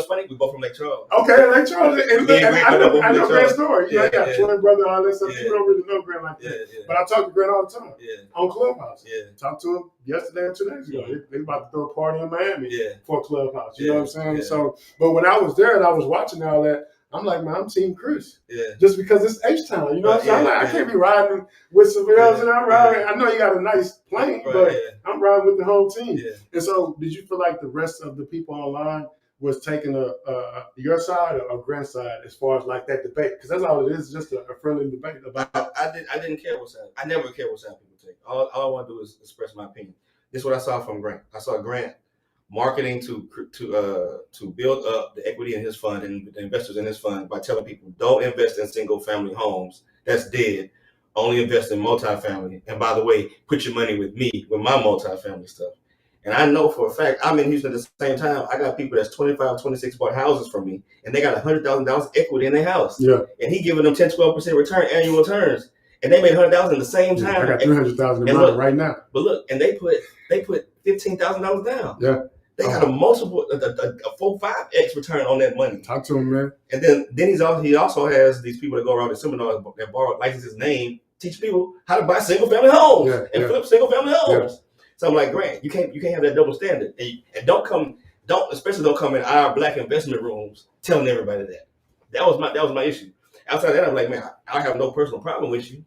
funny, we both from Lake Charles. Okay, Lake Charles. And I know Grant's story. You got twin brother, all that stuff. People don't really know Grant like that. But I talk to Grant all the time on Clubhouse. Talked to him yesterday or 2 days ago. They about to throw a party in Miami for Clubhouse. You know what I'm saying? So, but when I was there and I was watching all that, I'm like, man, I'm Team Chris. Yeah. Just because it's H-Town. You know what I'm saying? I'm like, I can't be riding with somebody else and I'm riding. I know you got a nice plane, but I'm riding with the whole team. Yeah. And so did you feel like the rest of the people online was taking your side or Grant's side as far as like that debate? Because that's all it is, just a friendly debate about I didn't care what side. I never care what side people take. All I want to do is express my opinion. This is what I saw from Grant. I saw Grant marketing to build up the equity in his fund and the investors in his fund by telling people, don't invest in single family homes. That's dead. Only invest in multifamily. And by the way, put your money with me with my multifamily stuff. And I know for a fact, I'm in Houston at the same time. I got people that's 25, 26 bought houses from me, and they got $100,000 equity in their house. Yeah. And he giving them 10, 12% return, annual returns. And they made $100,000 in the same time. I got $300,000 in mine right now. But look, and they put $15,000 down. Yeah. They got a multiple, a 4, 5x return on that money. Talk to him, man. And then he also has these people that go around the seminars that borrow license name, teach people how to buy single family homes and flip single family homes. Yeah. So I'm like, Grant, you can't have that double standard, and don't come in our black investment rooms telling everybody that. That was my issue. Outside of that, I'm like, man, I have no personal problem with you.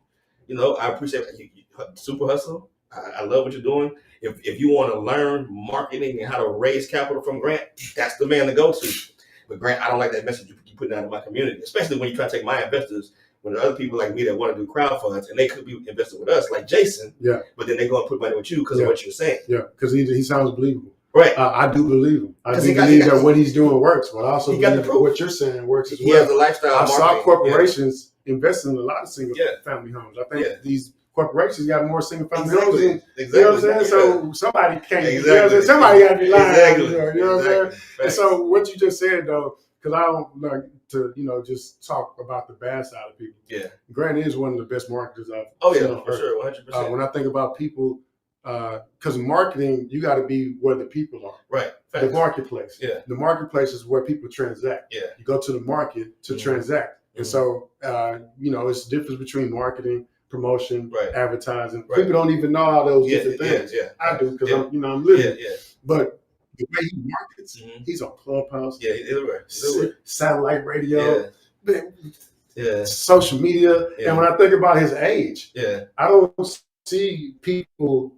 I appreciate you super hustle. I love what you're doing. If you want to learn marketing and how to raise capital from Grant, that's the man to go to. But Grant, I don't like that message you putting out in my community, especially when you try to take my investors, when there are other people like me that want to do crowdfunds and they could be invested with us, like Jason. Yeah. But then they go and put money with you because of what you're saying. Yeah, because he sounds believable. Right. I do believe him. I do believe that what he's doing works, but I also believe that what you're saying works as well. He has the lifestyle. I saw corporations invest in a lot of single family homes. I think these corporations got more single family homes than, you know what I'm saying? So somebody can't, you know what I'm saying? Somebody got to be lying. You know what I'm saying? And so what you just said, though, because I don't like to, just talk about the bad side of people. Yeah. Grant is one of the best marketers I've seen on for earth. Sure, 100%. When I think about people, because marketing, you got to be where the people are. Right. Fact. The marketplace. Yeah. The marketplace is where people transact. Yeah. You go to the market to transact. And so, it's the difference between marketing, promotion, advertising. Right. People don't even know all those different things. Yeah. I do because I'm living. Yeah. But the way he markets, he's on Clubhouse. Yeah, he's satellite radio. Yeah. Social media. Yeah. And when I think about his age, I don't see people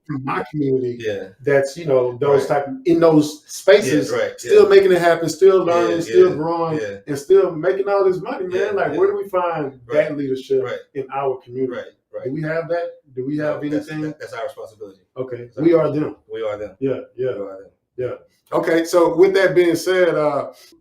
from my community that's those type in those spaces still making it happen, still learning, still growing, and still making all this money, man. Where do we find that leadership in our community? Do we have that? Do we have anything? That's our responsibility. Okay. We are them. We are them. Yeah. We are them. Yeah. Okay. So with that being said,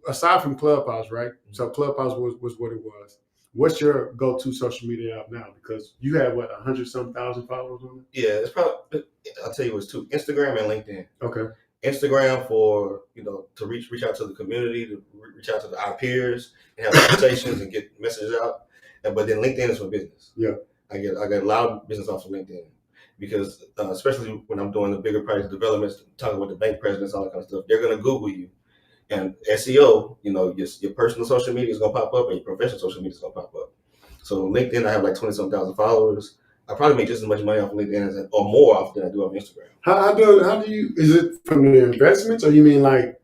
aside from Clubhouse, right? So Clubhouse was what it was. What's your go-to social media app now? Because you have 100-some thousand followers on it. Yeah, it's probably. I'll tell you, it's two: Instagram and LinkedIn. Okay. Instagram for to reach out to the community, to reach out to our peers and have conversations and get messages out. But then LinkedIn is for business. Yeah, I get a lot of business off of LinkedIn because especially when I'm doing the bigger project developments, talking with the bank presidents, all that kind of stuff, they're gonna Google you. And SEO, your personal social media is gonna pop up, and your professional social media is gonna pop up. So LinkedIn, I have like 20-some thousand followers. I probably make just as much money off of LinkedIn or more off than I do off Instagram. How do you? Is it from the investments, or you mean like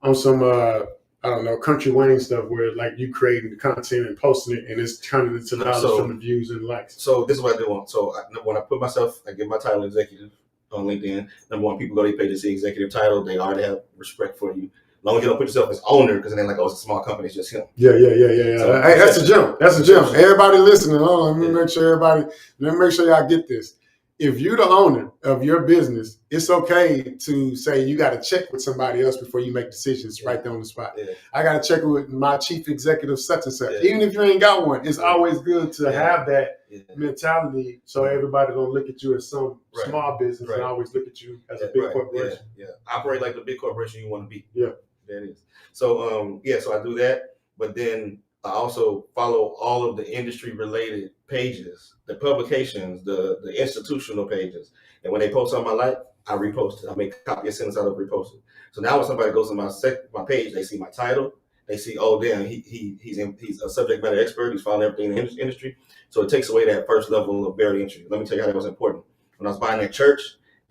on some I don't know, country Wayne stuff where like you creating the content and posting it and it's turning into dollars from the views and likes? So this is what I do. When I put myself, I give my title executive on LinkedIn. Number one, people go to your page to see executive title. They already have respect for you. As long as you don't put yourself as owner, because then like, oh, it's a small company, it's just him. Yeah. So, hey, that's a jump. That's a jump. Everybody listening, let me make sure y'all get this. If you're the owner of your business, it's okay to say you got to check with somebody else before you make decisions right there on the spot. Yeah. I got to check with my chief executive such and such. Yeah. Even if you ain't got one, it's always good to have that mentality so everybody don't look at you as some small business and always look at you as a big corporation. Yeah. Operate like the big corporation you want to be. Yeah. That is. So so I do that, but then I also follow all of the industry related pages, the publications, the institutional pages. And when they post on my life, I repost it. I make a copy and send it out of reposting. So now when somebody goes to my page, they see my title. They see, oh damn, he's a subject matter expert. He's following everything in the industry. So it takes away that first level of barrier entry. Let me tell you how that was important. When I was buying that church,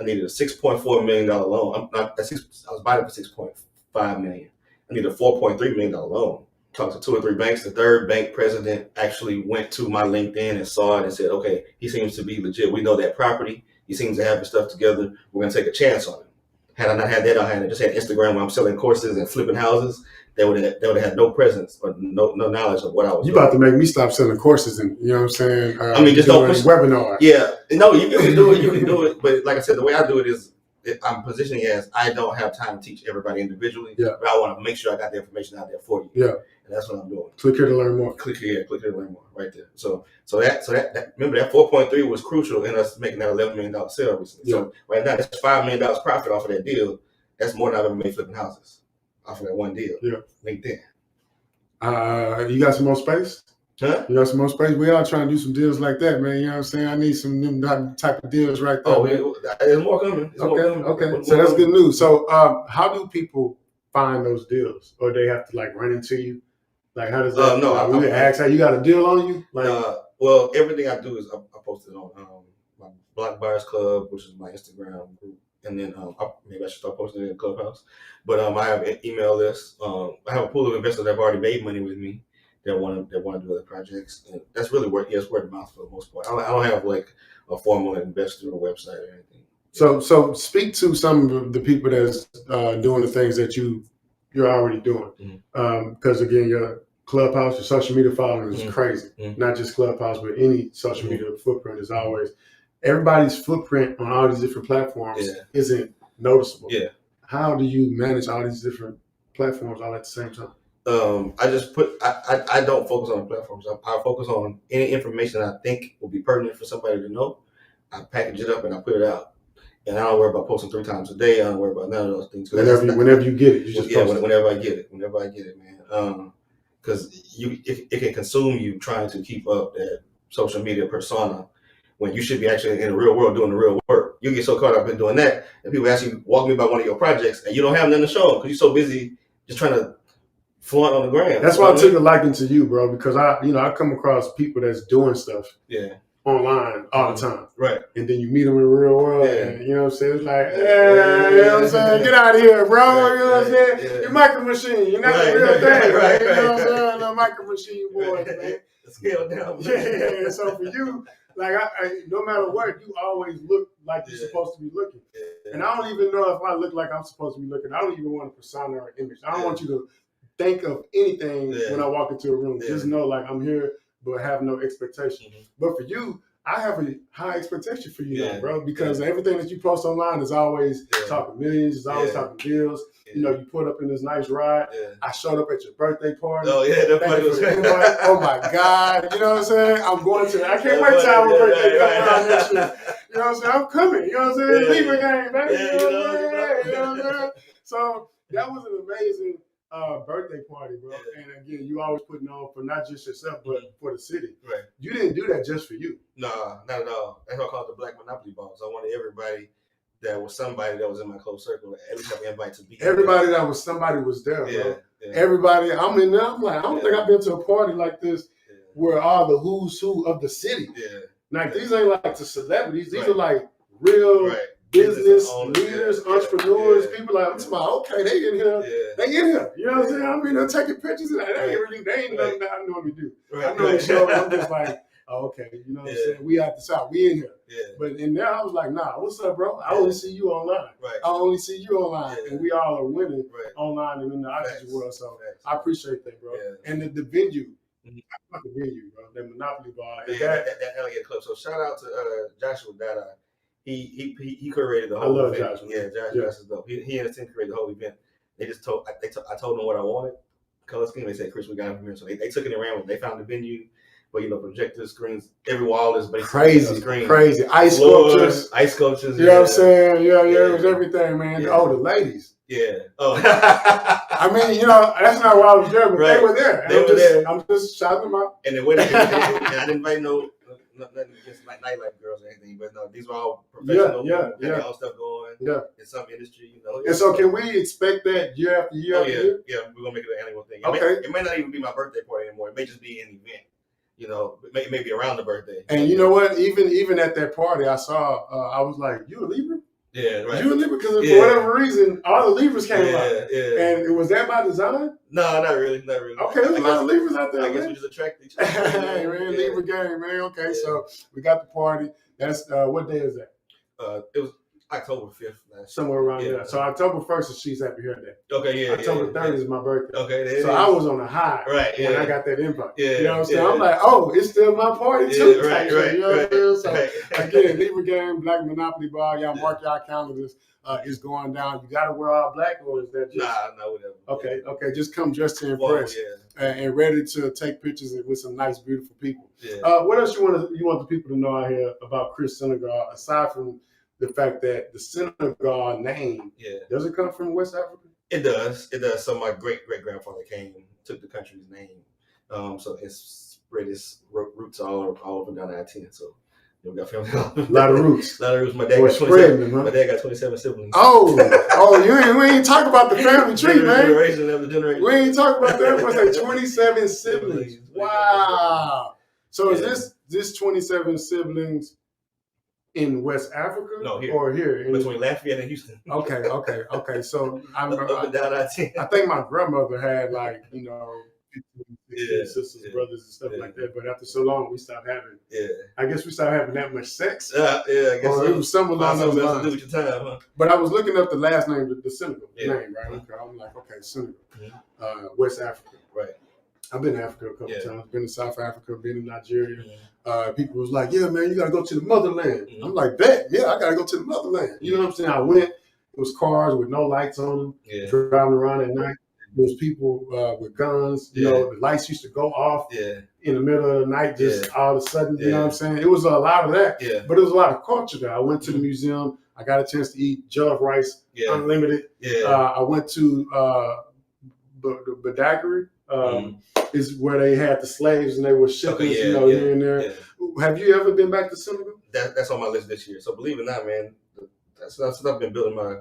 I needed a $6.4 million loan. I was buying it for $6.5 million. I needed a $4.3 million loan. Talked to 2 or 3 banks. The third bank president actually went to my LinkedIn and saw it and said, okay, he seems to be legit. We know that property. He seems to have his stuff together. We're going to take a chance on him. Had I not had that, I had just had Instagram where I'm selling courses and flipping houses. They would have had no presence or no knowledge of what I was doing. You about to make me stop selling courses and, you know what I'm saying? I mean, just don't push webinars. Yeah. No, you can do it. You can do it. But like I said, the way I do it is I'm positioning it as I don't have time to teach everybody individually. Yeah. But I want to make sure I got the information out there for you. Yeah. And that's what I'm doing. Click here to learn more. Click here to learn more. Right there. So that remember that 4.3 was crucial in us making that $11 million sale recently. Yeah. So right now that's $5 million profit off of that deal. That's more than I've ever made flipping houses off of that one deal. Yeah. LinkedIn. You got some more space? Huh? You got some more space? We all trying to do some deals like that, man. You know what I'm saying? I need some new type of deals right there. Oh, there's more coming. Okay. So that's good news. So how do people find those deals? Or they have to like run into you? Like how does that? No, we ask how you got a deal on you? Like, well, everything I do is I post it on my Block Buyers Club, which is my Instagram group. And then maybe I should start posting it in Clubhouse. But I have an email list. I have a pool of investors that have already made money with me that want to do other projects. And that's really word of mouth for the most part. I don't have like a formal investor or website or anything. So speak to some of the people that's doing the things that you're already doing. Because again, your Clubhouse, your social media following is crazy. Not just Clubhouse, but any social media footprint is always. Everybody's footprint on all these different platforms isn't noticeable. Yeah. How do you manage all these different platforms all at the same time? I don't focus on the platforms. I focus on any information I think will be pertinent for somebody to know. I package it up and I put it out. And I don't worry about posting 3 times a day. I don't worry about none of those things. Whenever you get it, you just post it. Whenever I get it, man. Because it can consume you trying to keep up that social media persona when you should be actually in the real world doing the real work. You get so caught up in doing that, and people ask you, walk me about one of your projects, and you don't have nothing to show them because you're so busy just trying to flaunt on the gram. That's why I took a liking to you, bro, because I come across people that's doing stuff online all the time. Right. And then you meet them in the real world, and you know what I'm saying? It's like, you know what I'm saying? Get out of here, bro. Right, you know what I'm saying? Yeah. You're micro machine. You're not the real thing, right? You know what I'm saying? No micro machine boys, man. Scale down. Yeah. So for you, like, no matter what, you always look like you're supposed to be looking. Yeah. And I don't even know if I look like I'm supposed to be looking. I don't even want a persona or image. I don't want you to think of anything when I walk into a room. Just know, like, I'm here, but have no expectation. But for you, I have a high expectation for you now, bro, because everything that you post online is always talking millions, it's always talking bills. You know, you put up in this nice ride. I showed up at your birthday party. Oh yeah, that party was great. Oh my God, you know what I'm saying? I'm going to. I can't wait till our birthday come around next year. You know what I'm saying? I'm coming. You know what I'm saying? Libra game, baby. You know what I'm saying? So that was an amazing birthday party, bro. And again, you always putting on for not just yourself, but for the city. Right. You didn't do that just for you. No, not at all. That's what I call it the Black Monopoly Ball. So I wanted everybody that was somebody that was in my close circle at least have an invite to be. Everybody that was somebody was there, bro. Everybody, I'm in there. I'm like, I don't think I've been to a party like this where all the who's who of the city. Like these ain't like the celebrities. These are like real business leaders, entrepreneurs, people like I'm talking about, okay, they in here. They in here. You know what I'm saying? I'm in there taking pictures and they ain't nothing that I normally do. I know the show, I'm just like, oh, okay, you know what I'm saying? We at the South, we in here. But in there I was like, nah, what's up, bro? I only see you online. I only see you online. And we all are winning online and in the oxygen world. So I appreciate that, bro. And the venue. I the venue, bro. That Monopoly Bar. That Alligator Club. So shout out to Joshua Dada. He curated the whole event. Joshua. Yeah, Josh is dope. He and his team created the whole event. They just I told them what I wanted. Color scheme. They said, Chris, we got it from here. So they took it and ran with it. They found the venue. But you know, projector screens, every wall is basically a screen. Crazy. Ice sculptures. You know what I'm saying? Yeah, it was everything, man. Oh, the ladies. Yeah. Oh. I mean, you know, that's not why I was there, but they were there. They were there. I'm just shouting them out. And I didn't invite nothing against like nightlife girls or anything, but no, these were all professional. They all stuff going. In some industry, you know. And so, can we expect that year after year after year? Yeah, we're gonna make it an annual thing. It may not even be my birthday party anymore. It may just be an event. You know, maybe around the birthday. And you know what? Even at that party, I saw. I was like, "You a Libra?" Yeah, right. You a Libra? Because for whatever reason, all the Libras came out. And was that by design? No, not really. Okay, there's a lot of Libras out there. I guess we just attract each other. Hey, man, Libra game, man. Okay, so we got the party. That's what day is that? It was October 5th. Somewhere around there. So October 1st is She's Happy Hair Day. Okay, October 30th is my birthday. Okay, so I was on a high when I got that invite. You know what I'm saying? I'm like, oh, it's still my party too. Right. You know what I'm saying? So again, Libra game, Black Monopoly Bar. Y'all mark y'all calendars. It's going down. You got to wear all black, or is that just? Nah, whatever. Okay. Just come dressed to impress and ready to take pictures with some nice, beautiful people. What else you want the people to know out here about Chris Senegal, aside from the fact that the Senegal name, does it come from West Africa? It does. So my great-great-grandfather took the country's name. So it's spread its roots all over down the I-10. So we got family. A lot of roots. My dad got 27. My dad got 27 siblings. We ain't talk about the family tree, man. Generation after generation. We ain't talk about that. What's that? 27 siblings. Wow. So is this 27 siblings in West Africa? No, here. Or here? Between Lafayette and Houston. Okay. So I remember, up and down I-10. I think my grandmother had 15 sisters, brothers, and stuff like that. But after so long, we stopped having. I guess we stopped having that much sex. I guess or it was some along those lines. To do with your time, huh? But I was looking up the last name, the Senegal name, right? Okay, I'm like, okay, Senegal, West Africa. Right. I've been to Africa a couple times. Been to South Africa. Been in Nigeria. People was like, "Yeah, man, you gotta go to the motherland." I'm like, "Bet, yeah, I gotta go to the motherland." You know what I'm saying? I went. It was cars with no lights on them, driving around at night. There was people with guns. You know, the lights used to go off in the middle of the night, just all of a sudden. You know what I'm saying? It was a lot of that, but it was a lot of culture there. I went to the museum. I got a chance to eat jollof rice, unlimited. I went to the Badagry. Is where they had the slaves and they were shipping, here and there. Have you ever been back to Senegal? That's on my list this year. So believe it or not, man, that's I've been building my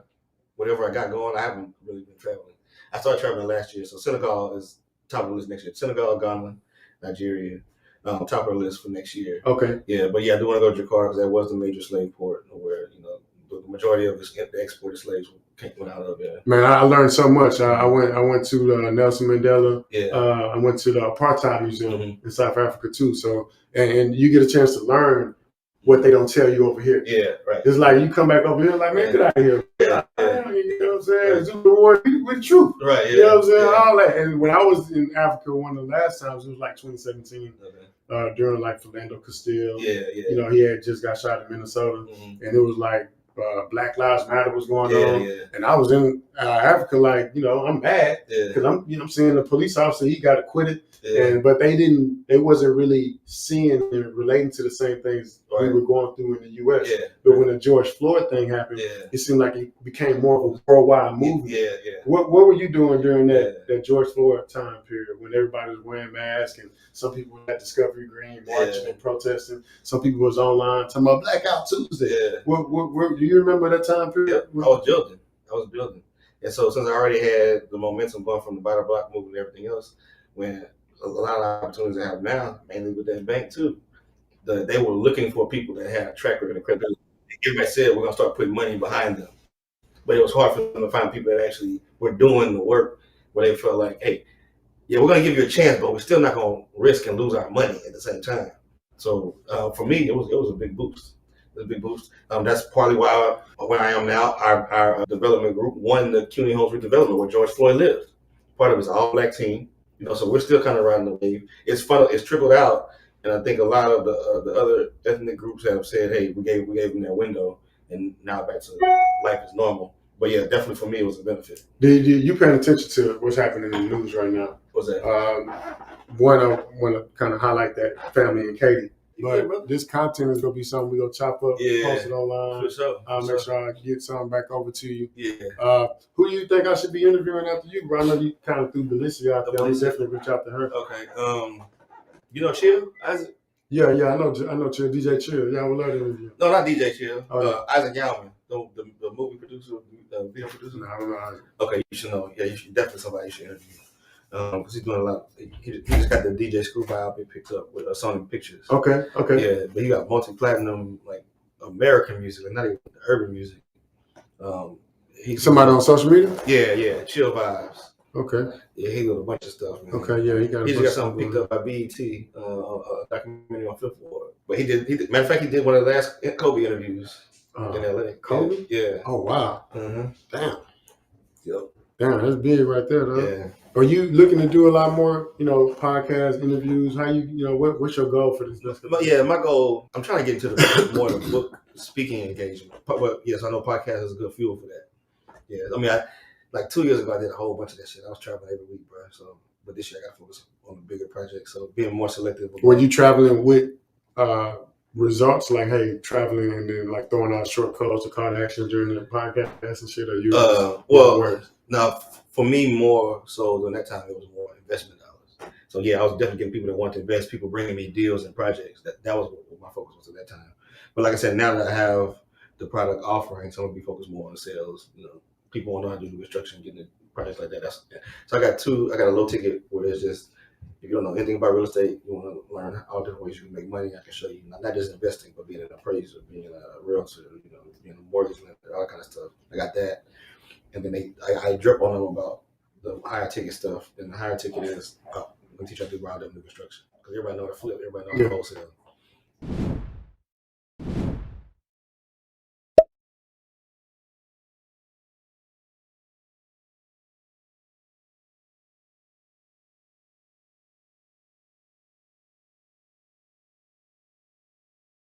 whatever I got going. I haven't really been traveling. I started traveling last year, so Senegal is top of the list next year. Senegal, Ghana, Nigeria, top of the list for next year. Okay. Yeah, but I do want to go to Jakarta because that was the major slave port where the majority of the exported slaves went out of there. Man, I learned so much. I went to Nelson Mandela. I went to the Apartheid Museum in South Africa too. So and you get a chance to learn what they don't tell you over here. Yeah, right. It's like you come back over here like, man, get out of here. You know what I'm saying? It's the war with the truth. Right. You know what I'm saying? All that. And when I was in Africa one of the last times, it was like 2017. during like Philando Castile. Yeah. You know, he had just got shot in Minnesota, and it was like Black Lives Matter was going on, and I was in Africa, like, you know, I'm mad because I'm seeing the police officer, he got acquitted, but they wasn't really seeing and relating to the same things we were going through in the U.S. But when the George Floyd thing happened, it seemed like it became more of a worldwide movement. What were you doing during that George Floyd time period when everybody was wearing masks and some people were at Discovery Green marching and protesting? Some people was online talking about Blackout Tuesday. What do you remember that time period? I was building. And so since I already had the momentum going from the bottom block movement and everything else, when a lot of opportunities I have now, mainly with that bank too, they were looking for people that had a track record of credibility. Everybody said we're gonna start putting money behind them. But it was hard for them to find people that actually were doing the work where they felt like, hey, yeah, we're going to give you a chance, but we're still not going to risk and lose our money at the same time. So for me, it was a big boost. It was a big boost. That's partly why where I am now, our development group won the CUNY Homes redevelopment where George Floyd lived. Part of it's all black team, you know, so we're still kind of riding the wave. It's fun. It's trickled out. And I think a lot of the other ethnic groups have said, hey, we gave them their window, and now back to life is normal. But yeah, definitely for me, it was a benefit. You paying attention to what's happening in the news right now? What's that? One, I want to kind of highlight that family and Katie. But this content is going to be something we're going to chop up, post it online. For sure. I'll make sure I get something back over to you. Yeah. Who do you think I should be interviewing after you, bro? I know you kind of threw Belicia out there. I'm definitely reach out to her. Okay. You know Chill? Isaac? Yeah, I know Chill, DJ Chill. Yeah, I would love to interview. No, not DJ Chill. Isaac Yalman, the movie producer, the video producer. No, I don't know Isaac. Okay, you should know. Yeah, definitely somebody you should interview. Because he's doing a lot. He just got the DJ Screw biopic picked up with Sony Pictures. Okay. Yeah, but he got multi-platinum, like American music, like not even urban music. Somebody on social media? Yeah, Chill Vibes. Okay. Yeah, he got a bunch of stuff, man. Okay, yeah, he just got something picked up by BET, a documentary on Fifth Ward. But he did. Matter of fact, he did one of the last Kobe interviews in LA. Kobe? Yeah. Oh wow. Mm-hmm. Damn. Yep. Damn, that's big right there, though. Yeah. Are you looking to do a lot more, podcast interviews? How what's your goal for this? My goal, I'm trying to get into the more of the book speaking engagement. But yes, I know podcast is a good fuel for that. Yeah, I mean, like 2 years ago, I did a whole bunch of that shit. I was traveling every week, bro. So, but this year I got to focus on the bigger projects. So, being more selective. Were you traveling with results, like, hey, traveling and then like throwing out short calls to call to action during the podcast and shit? Or you? Now for me, more so than that time, it was more investment dollars. So yeah, I was definitely getting people that want to invest, people bringing me deals and projects. That was what my focus was at that time. But like I said, now that I have the product offering, so I'm gonna be focused more on sales. People want to know how to do construction, getting projects like that. So I got a low ticket where it's just, if you don't know anything about real estate, you want to learn all different ways you can make money. I can show you not just investing, but being an appraiser, being a realtor, being a mortgage lender, all that kind of stuff. I got that, and then I drip on them about the higher ticket stuff. And the higher ticket is I'm gonna teach you how to do ground up new construction because everybody know how to flip, everybody know how to wholesale.